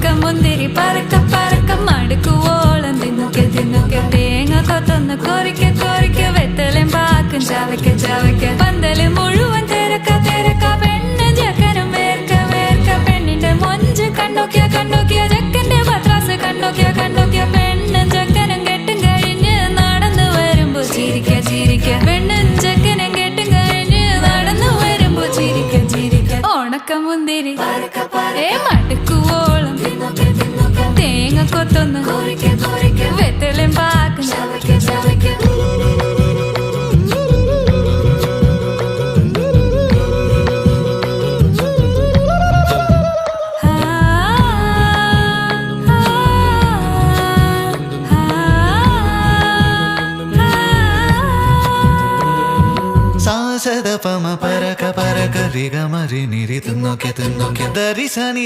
ഉണക്കമുന്തിരി പറക്ക പറക്ക മടുക്കുവോളം തിന്നൊക്കെ തിന്നൊക്കെ തേങ്ങ കൊത്തൊന്ന് കൊറിക്ക കൊറിക്ക വെത്തലും പാക്കും ചവയ്ക്ക ചവയ്ക്ക പന്തല് മുഴുവൻ തിരക്ക തിരക്ക പെണ്ണ് ചെക്കനും വേർക്ക വേർക്ക പെണ്ണിന്റെ മൊഞ്ച് കണ്ടോക്കിയ കണ്ടോക്കിയ ചെക്കന്റെ പത്രാസ് കണ്ടോക്കിയ കണ്ടോക്കിയ പെണ്ണും ചെക്കനും കെട്ടും കഴിഞ്ഞ് നടന്നു വരുമ്പോ ചിരിക്ക ചിരിക്ക പെണ്ണും ചെക്കനും കെട്ടും കഴിഞ്ഞ് നടന്നു വരുമ്പോ ചിരിക്ക ചിരിക്ക ഉണക്കമുന്തിരി മടുക്കുവോളം തേങ്ങ കൊത്തൊന്ന് വെത്തലും പാക്കും സാസദ പമ പരക പരക റിഗ മരി നിരി തിന്നോക്കെ തിന്നോക്കെ ദരി സനി